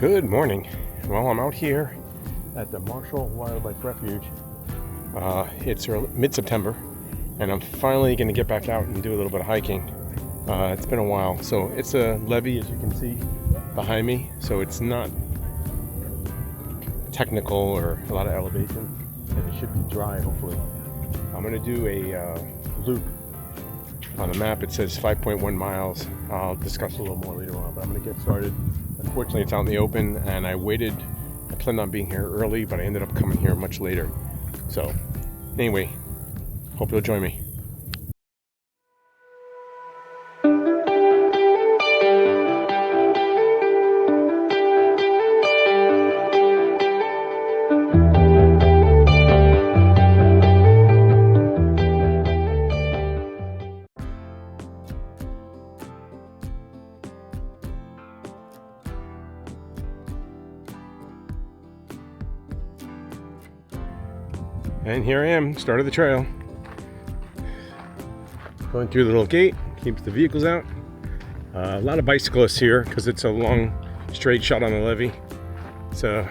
Good morning. Well, I'm out here at the Marshall Wildlife Refuge. It's mid-September, and I'm finally going to get back out and do a little bit of hiking. It's been a while. So it's a levee, as you can see behind me, so it's not technical or a lot of elevation, and it should be dry, hopefully. I'm going to do a loop. On the map it says 5.1 miles. I'll discuss a little more later on, but I'm going to get started. Unfortunately, it's out in the open, and I planned on being here early, but I ended up coming here much later. So anyway, hope you'll join me. And here I am, start of the trail. Going through the little gate, keeps the vehicles out. A lot of bicyclists here because it's a long straight shot on the levee. So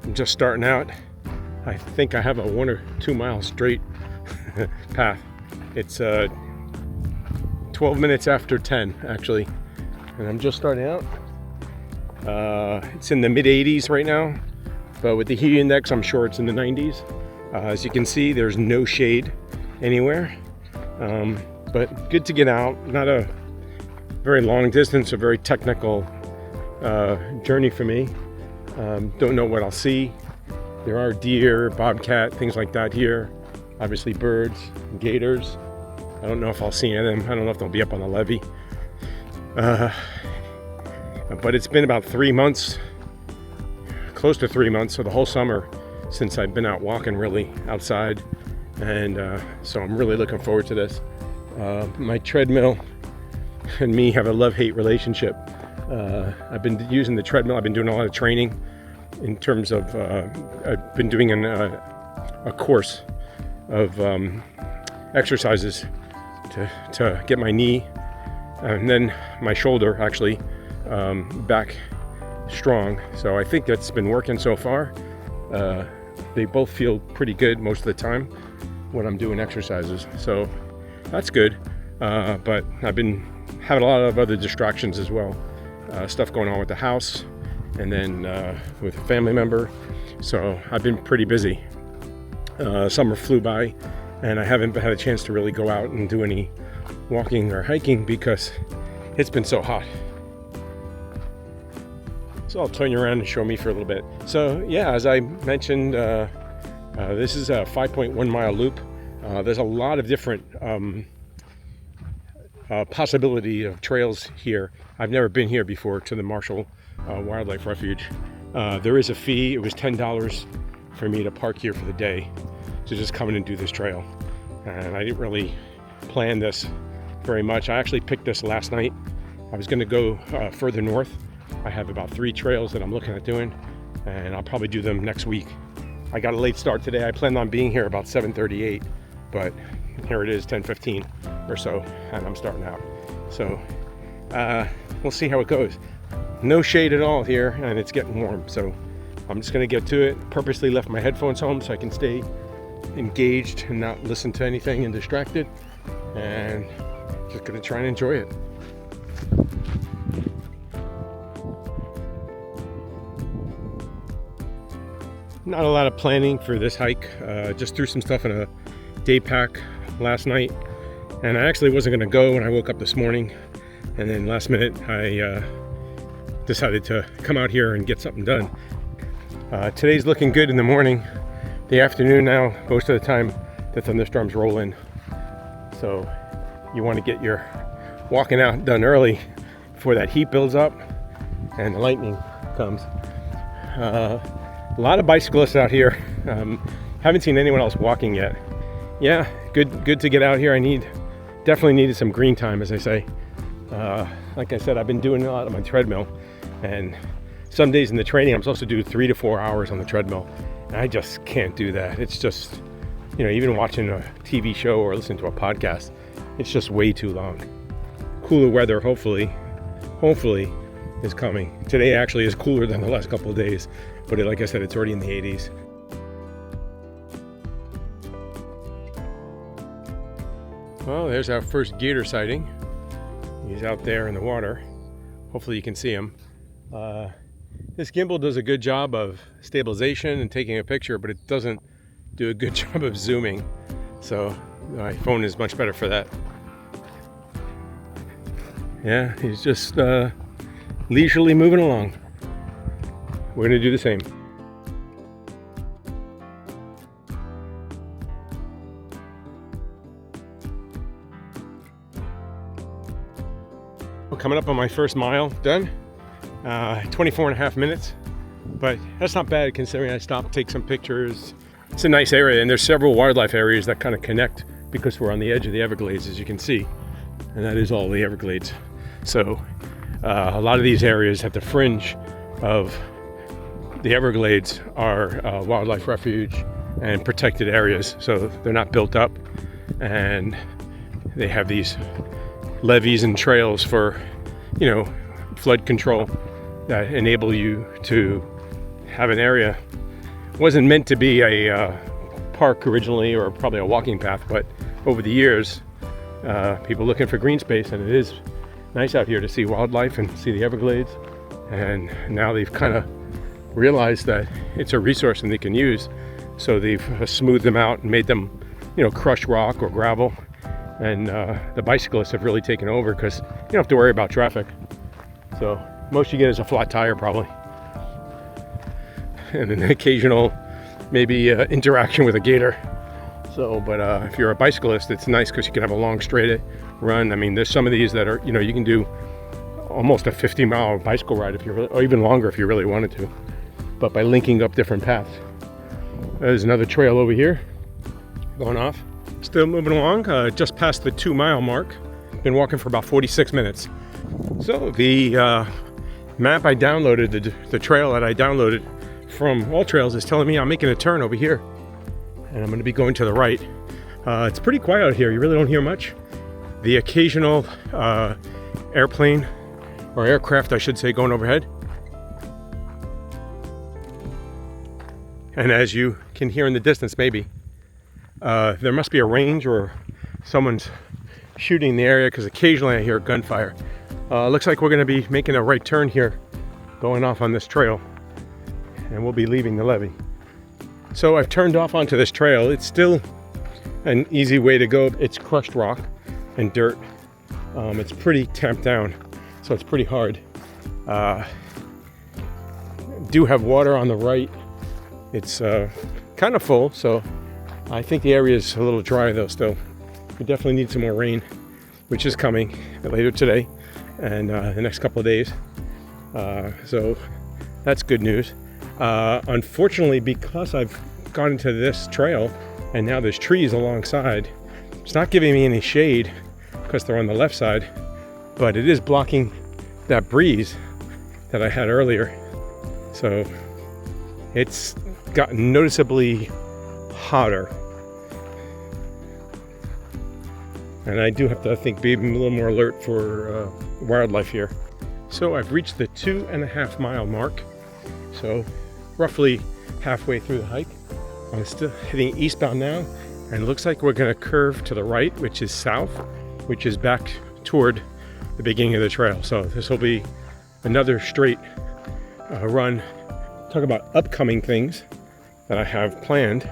I'm just starting out. I think I have a 1 or 2 mile straight path. It's 12 minutes after 10 actually, and I'm just starting out. It's in the mid 80s right now, but with the heat index I'm sure it's in the 90s. As you can see, there's no shade anywhere, but good to get out. Not a very long distance, a very technical journey for me. Don't know what I'll see. There are deer, bobcat, things like that here. Obviously birds, gators. I don't know if I'll see any of them. I don't know if they'll be up on the levee. But it's been about 3 months, close to 3 months, so the whole summer since I've been out walking really outside, and so I'm really looking forward to this. My treadmill and me have a love-hate relationship. I've been using the treadmill. I've been doing a lot of training in terms of I've been doing a course of exercises to get my knee and then my shoulder actually back strong. So I think that's been working so far. They both feel pretty good most of the time when I'm doing exercises, so that's good. But I've been having a lot of other distractions as well. Stuff going on with the house, and then with a family member. So I've been pretty busy. Summer flew by, and I haven't had a chance to really go out and do any walking or hiking because it's been so hot. So I'll turn you around and show me for a little bit. So yeah, as I mentioned, this is a 5.1 mile loop. There's a lot of different possibility of trails here. I've never been here before to the Marshall Wildlife Refuge. There is a fee. It was $10 for me to park here for the day to just come in and do this trail. And I didn't really plan this very much. I actually picked this last night. I was gonna go further north. I have about 3 trails that I'm looking at doing, and I'll probably do them next week. I got a late start today. I planned on being here about 7:38, but here it is 10:15 or so, and I'm starting out. So we'll see how it goes. No shade at all here, and it's getting warm, so I'm just gonna get to it. Purposely left my headphones home so I can stay engaged and not listen to anything and distracted, and just gonna try and enjoy it. Not a lot of planning for this hike. Just threw some stuff in a day pack last night, and I actually wasn't going to go when I woke up this morning, and then last minute I decided to come out here and get something done. Today's looking good in the morning. The afternoon now, most of the time the thunderstorms roll in, so you want to get your walking out done early before that heat builds up and the lightning comes. A lot of bicyclists out here. Haven't seen anyone else walking yet. Yeah, good to get out here. Definitely needed some green time, as I say. Like I said, I've been doing a lot on my treadmill, and some days in the training I'm supposed to do 3 to 4 hours on the treadmill, and I just can't do that. It's just, even watching a TV show or listening to a podcast, it's just way too long. Cooler weather, hopefully, is coming. Today actually is cooler than the last couple of days, but like I said, it's already in the 80s. Well, there's our first gator sighting. He's out there in the water. Hopefully you can see him. This gimbal does a good job of stabilization and taking a picture, but it doesn't do a good job of zooming. So my phone is much better for that. Yeah, he's just leisurely moving along. We're gonna do the same. Well, coming up on my first mile done. 24 and a half minutes, but that's not bad considering I stopped to take some pictures. It's a nice area, and there's several wildlife areas that kind of connect because we're on the edge of the Everglades, as you can see, and that is all the Everglades. So a lot of these areas at the fringe of the Everglades are wildlife refuge and protected areas, so they're not built up, and they have these levees and trails for, you know, flood control that enable you to have an area. It wasn't meant to be a park originally, or probably a walking path, but over the years people looking for green space, and it is nice out here to see wildlife and see the Everglades, and now they've kind of realized that it's a resource and they can use, so they've smoothed them out and made them, you know, crushed rock or gravel, and the bicyclists have really taken over because you don't have to worry about traffic. So most you get is a flat tire probably, and an occasional maybe interaction with a gator. So, but if you're a bicyclist, it's nice because you can have a long straight run. I mean, there's some of these that are, you know, you can do almost a 50-mile bicycle ride if you really, or even longer if you really wanted to, but by linking up different paths. There's another trail over here going off. Still moving along, just past the 2-mile mark. Been walking for about 46 minutes. So the map I downloaded, the trail that I downloaded from All Trails, is telling me I'm making a turn over here, and I'm going to be going to the right. It's pretty quiet out here. You really don't hear much. The occasional airplane, or aircraft I should say, going overhead. And as you can hear in the distance, maybe there must be a range or someone's shooting in the area, because occasionally I hear gunfire. Looks like we're going to be making a right turn here, going off on this trail, and we'll be leaving the levee. So I've turned off onto this trail. It's still an easy way to go. It's crushed rock and dirt. It's pretty tamped down, so it's pretty hard. Do have water on the right. It's kind of full, so I think the area is a little dry though still. We definitely need some more rain, which is coming later today and the next couple of days. So that's good news. Unfortunately, because I've gone into this trail and now there's trees alongside, it's not giving me any shade because they're on the left side, but it is blocking that breeze that I had earlier. So it's gotten noticeably hotter. And I do have to, I think, be a little more alert for wildlife here. So I've reached the 2.5 mile mark. So roughly halfway through the hike. I'm still heading eastbound now, and it looks like we're going to curve to the right, which is south, which is back toward the beginning of the trail. So this will be another straight run. Talk about upcoming things that I have planned.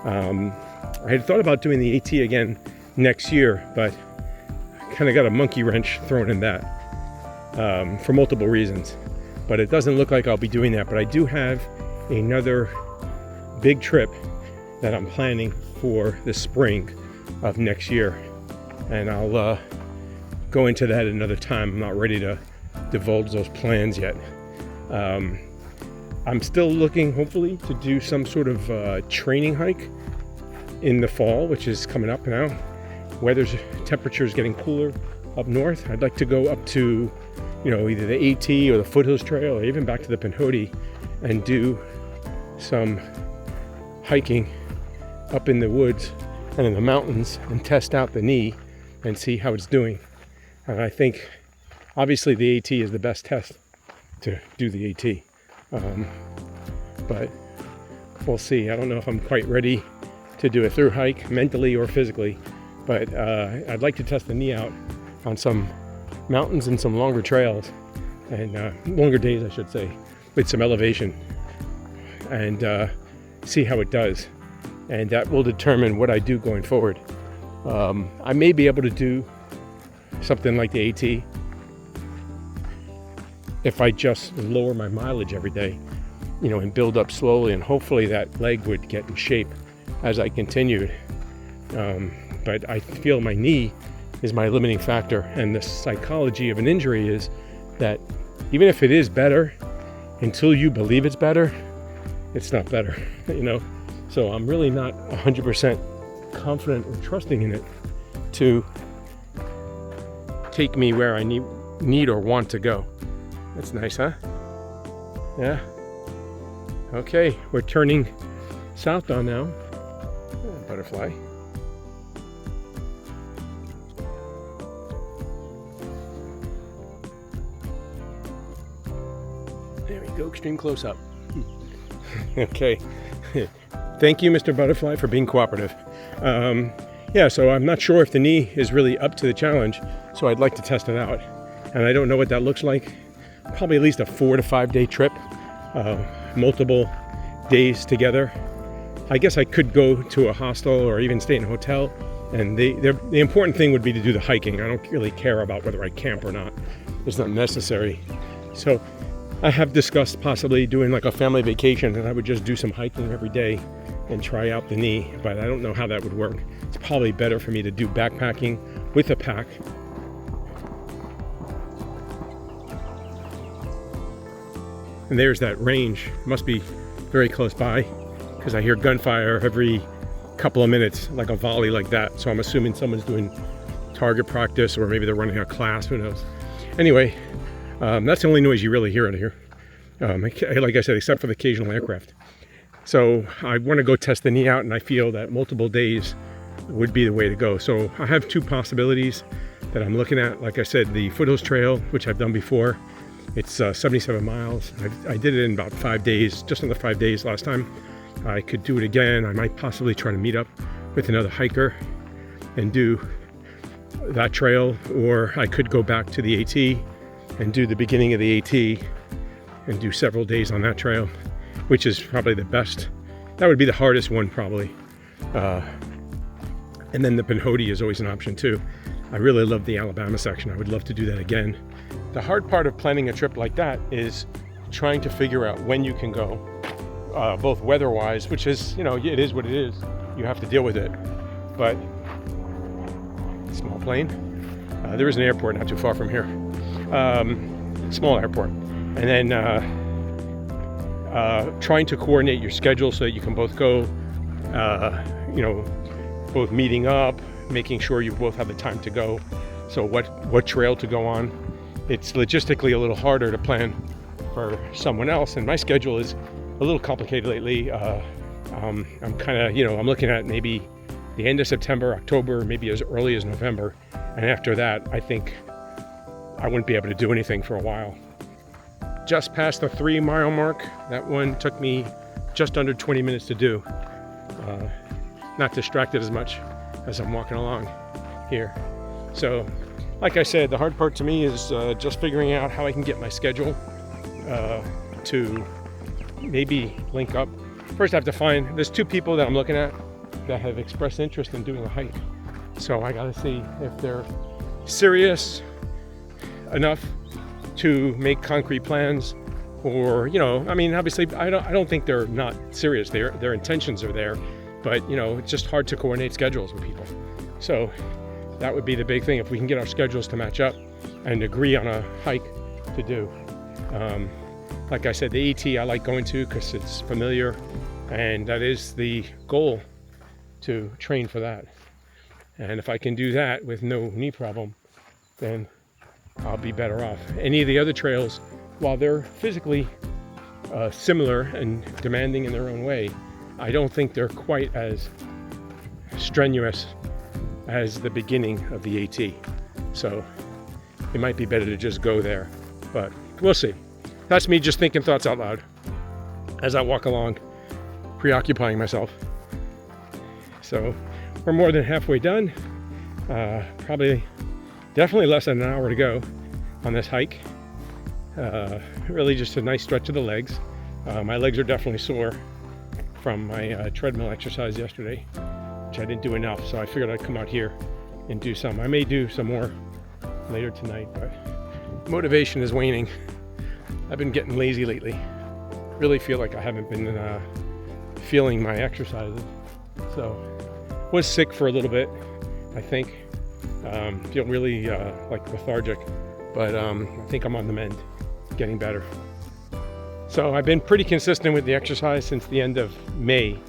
I had thought about doing the AT again next year, but I kind of got a monkey wrench thrown in that for multiple reasons. But it doesn't look like I'll be doing that. But I do have another big trip that I'm planning for the spring of next year, and I'll go into that another time. I'm not ready to divulge those plans yet. I'm still looking, hopefully, to do some sort of training hike in the fall, which is coming up now. Temperature's getting cooler up north. I'd like to go up to, you know, either the AT or the Foothills Trail, or even back to the Pinhoti, and do some hiking up in the woods and in the mountains and test out the knee and see how it's doing. And I think obviously the AT is the best test to do the AT. But we'll see. I don't know if I'm quite ready to do a through hike mentally or physically, but I'd like to test the knee out on some mountains and some longer trails, and longer days I should say, with some elevation, and see how it does. And that will determine what I do going forward. I may be able to do something like the AT if I just lower my mileage every day, you know, and build up slowly, and hopefully that leg would get in shape as I continued. But I feel my knee is my limiting factor, and the psychology of an injury is that even if it is better, until you believe it's better, it's not better, you know? So I'm really not 100% confident or trusting in it to take me where I need or want to go. That's nice, huh? Yeah. Okay, we're turning southbound now. Oh, butterfly. There we go, extreme close up. Okay. Thank you, Mr. Butterfly, for being cooperative. Yeah, so I'm not sure if the knee is really up to the challenge, so I'd like to test it out. And I don't know what that looks like. Probably at least a 4 to 5 day trip, multiple days together. I guess I could go to a hostel or even stay in a hotel. And the important thing would be to do the hiking. I don't really care about whether I camp or not. It's not necessary. So I have discussed possibly doing like a family vacation, and I would just do some hiking every day and try out the knee, but I don't know how that would work. It's probably better for me to do backpacking with a pack. And there's that range. It must be very close by, because I hear gunfire every couple of minutes, like a volley like that. So I'm assuming someone's doing target practice, or maybe they're running a class, who knows. Anyway, that's the only noise you really hear out of here. Like I said, except for the occasional aircraft. So I want to go test the knee out, and I feel that multiple days would be the way to go. So I have two possibilities that I'm looking at. Like I said, the Foothills Trail, which I've done before. It's 77 miles. I did it in about 5 days, just under 5 days last time. I could do it again. I might possibly try to meet up with another hiker and do that trail, or I could go back to the AT and do the beginning of the AT and do several days on that trail, which is probably the best. That would be the hardest one probably. And then the Pinhoti is always an option too. I really love the Alabama section. I would love to do that again. The hard part of planning a trip like that is trying to figure out when you can go, both weather-wise, which is, you know, it is what it is. You have to deal with it. But small plane. There is an airport not too far from here. Small airport. And then trying to coordinate your schedule so that you can both go, you know, both meeting up, making sure you both have the time to go. So what trail to go on. It's logistically a little harder to plan for someone else, and my schedule is a little complicated lately. I'm kind of, you know, I'm looking at maybe the end of September, October, maybe as early as November. And after that, I think I wouldn't be able to do anything for a while. Just past the 3 mile mark. That one took me just under 20 minutes to do. Not distracted as much as I'm walking along here. So, like I said, the hard part to me is just figuring out how I can get my schedule to maybe link up. First I have to find, there's 2 people that I'm looking at that have expressed interest in doing a hike. So I gotta see if they're serious enough to make concrete plans, or, you know, I mean, obviously I don't think they're not serious. Their intentions are there, but, you know, it's just hard to coordinate schedules with people. So that would be the big thing, if we can get our schedules to match up and agree on a hike to do. Like I said, the AT I like going to because it's familiar, and that is the goal, to train for that. And if I can do that with no knee problem, then I'll be better off. Any of the other trails, while they're physically similar and demanding in their own way, I don't think they're quite as strenuous as the beginning of the AT. So it might be better to just go there, but we'll see. That's me just thinking thoughts out loud as I walk along, preoccupying myself. So we're more than halfway done. Probably, definitely less than an hour to go on this hike. Really just a nice stretch of the legs. My legs are definitely sore from my treadmill exercise yesterday, which I didn't do enough, so I figured I'd come out here and do some. I may do some more later tonight, but motivation is waning. I've been getting lazy lately. Really feel like I haven't been feeling my exercises. So was sick for a little bit, I think. Feel really like lethargic, but I think I'm on the mend, getting better. So I've been pretty consistent with the exercise since the end of May,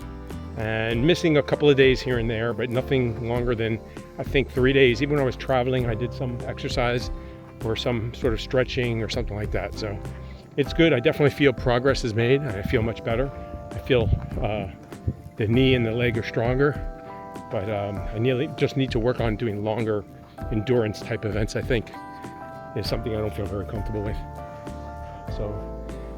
and missing a couple of days here and there, but nothing longer than I think 3 days. Even when I was traveling, I did some exercise or some sort of stretching or something like that. So it's good. I definitely feel progress is made. I feel much better. I feel the knee and the leg are stronger, but I just need to work on doing longer endurance type events. I think is something I don't feel very comfortable with. So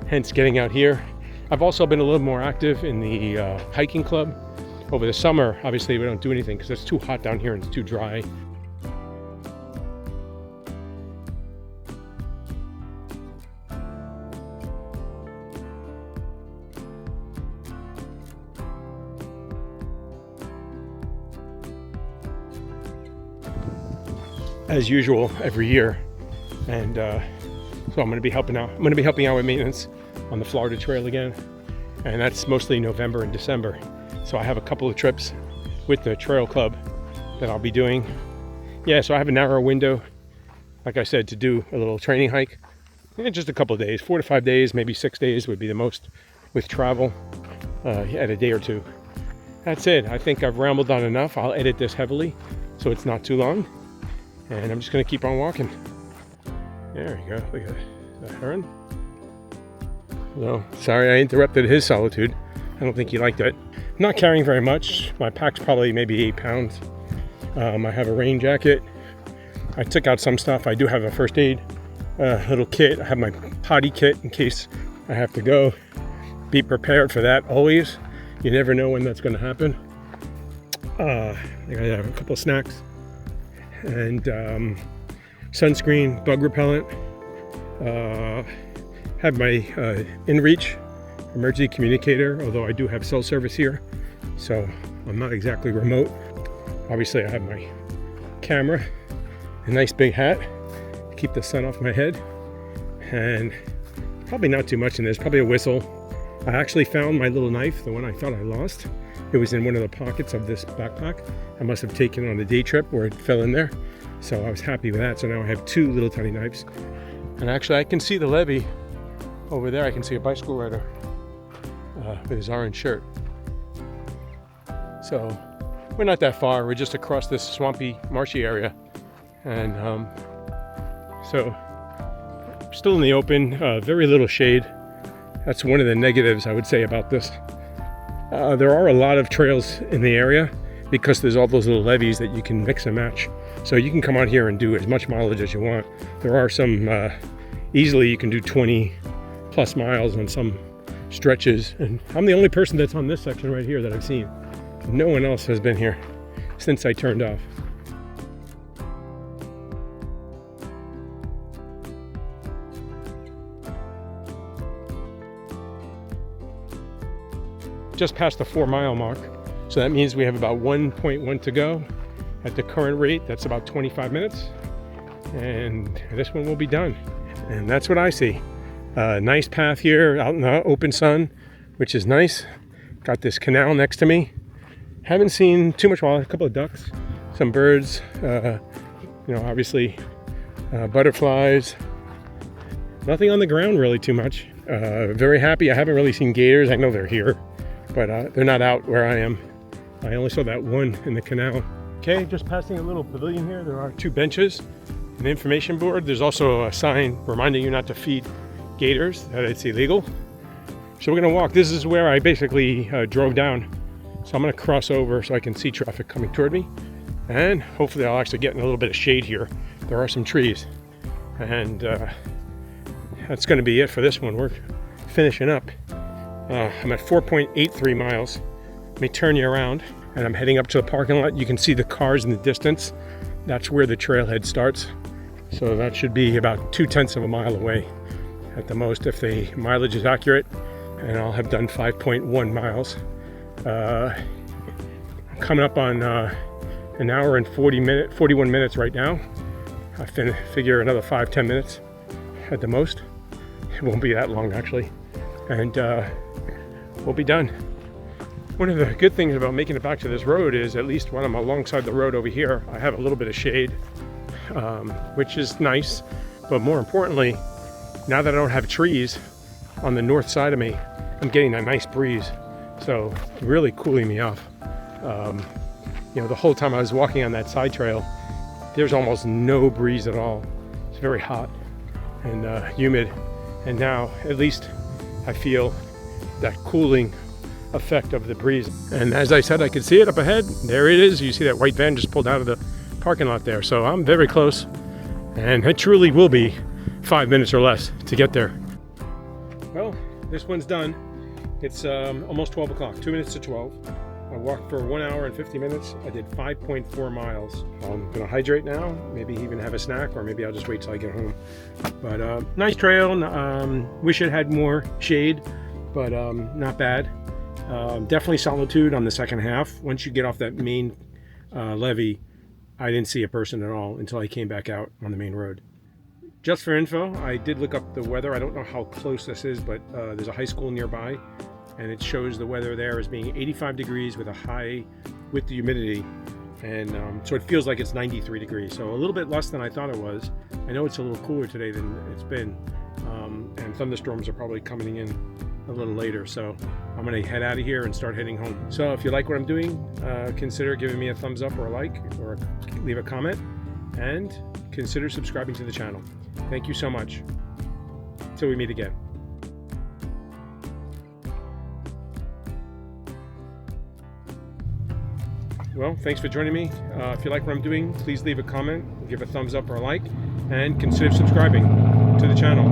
hence getting out here. I've also been a little more active in the hiking club. Over the summer, obviously we don't do anything because it's too hot down here and it's too dry. As usual every year, and so I'm going to be helping out. I'm going to be helping out with maintenance on the Florida Trail again, and that's mostly November and December. So I have a couple of trips with the trail club that I'll be doing. Yeah, so I have a narrow window, like I said, to do a little training hike in just a couple of days. 4 to 5 days, maybe 6 days would be the most with travel at a day or two. That's it. I think I've rambled on enough. I'll edit this heavily so it's not too long. And I'm just going to keep on walking. There you go. Look at that heron. So, sorry I interrupted his solitude. I don't think he liked it. I'm not carrying very much. My pack's probably maybe 8 pounds. I have a rain jacket. I took out some stuff. I do have a first aid little kit. I have my potty kit in case I have to go. Be prepared for that always. You never know when that's going to happen. I have a couple of snacks. And sunscreen, bug repellent. Have my inReach emergency communicator, although I do have cell service here, so I'm not exactly remote. Obviously I have my camera, a nice big hat to keep the sun off my head, and probably not too much in this, probably a whistle. I actually found my little knife, the one I thought I lost. It was in one of the pockets of this backpack. I must have taken it on the day trip where it fell in there. So I was happy with that. So now I have 2 little tiny knives. And actually I can see the levee over there. I can see a bicycle rider with his orange shirt. So we're not that far. We're just across this swampy, marshy area. And so still in the open, very little shade. That's one of the negatives I would say about this. There are a lot of trails in the area because there's all those little levees that you can mix and match. So you can come out here and do as much mileage as you want. There are some, easily you can do 20 plus miles on some stretches. And I'm the only person that's on this section right here that I've seen. No one else has been here since I turned off. Just past the 4 mile mark. So that means we have about 1.1 to go. At the current rate, that's about 25 minutes. And this one will be done. And that's what I see. Nice path here out in the open sun, which is nice. Got this canal next to me. Haven't seen too much wildlife, a couple of ducks, some birds, obviously butterflies. Nothing on the ground really too much. Very happy. I haven't really seen gators. I know they're here, but they're not out where I am. I only saw that one in the canal. Okay, just passing a little pavilion here. There are 2 benches, an information board. There's also a sign reminding you not to feed gators, that it's illegal. So we're gonna walk. This is where I basically drove down. So I'm gonna cross over so I can see traffic coming toward me. And hopefully I'll actually get in a little bit of shade here. There are some trees. And that's going to be it for this one. We're finishing up. I'm at 4.83 miles. Let me turn you around, and I'm heading up to the parking lot. You can see the cars in the distance. That's where the trailhead starts. So that should be about 2/10 of a mile away at the most, if the mileage is accurate. And I'll have done 5.1 miles. Coming up on an hour and 41 minutes right now. I figure another 5-10 minutes at the most. It won't be that long, actually. And we'll be done. One of the good things about making it back to this road is, at least when I'm alongside the road over here, I have a little bit of shade, which is nice. But more importantly, now that I don't have trees on the north side of me, I'm getting a nice breeze. So really cooling me off. You know, the whole time I was walking on that side trail, there's almost no breeze at all. It's very hot and humid. And now, at least, I feel that cooling effect of the breeze. And as I said, I could see it up ahead. There it is. You see that white van just pulled out of the parking lot there. So I'm very close. And it truly will be 5 minutes or less to get there. Well, this one's done. It's almost 12 o'clock, 2 minutes to 12. I walked for 1 hour and 50 minutes. I did 5.4 miles. I'm gonna hydrate now, maybe even have a snack, or maybe I'll just wait till I get home. But nice trail. Wish it had more shade, but not bad. Definitely solitude on the second half. Once you get off that main levee, I didn't see a person at all until I came back out on the main road. Just for info, I did look up the weather. I don't know how close this is, but there's a high school nearby, and it shows the weather there as being 85 degrees with a high with the humidity. And so it feels like it's 93 degrees. So a little bit less than I thought it was. I know it's a little cooler today than it's been. And thunderstorms are probably coming in a little later. So I'm gonna head out of here and start heading home. So if you like what I'm doing, consider giving me a thumbs up or a like, or leave a comment, and consider subscribing to the channel. Thank you so much. Till we meet again. Well, thanks for joining me. If you like what I'm doing, please leave a comment, give a thumbs up or a like, and consider subscribing to the channel.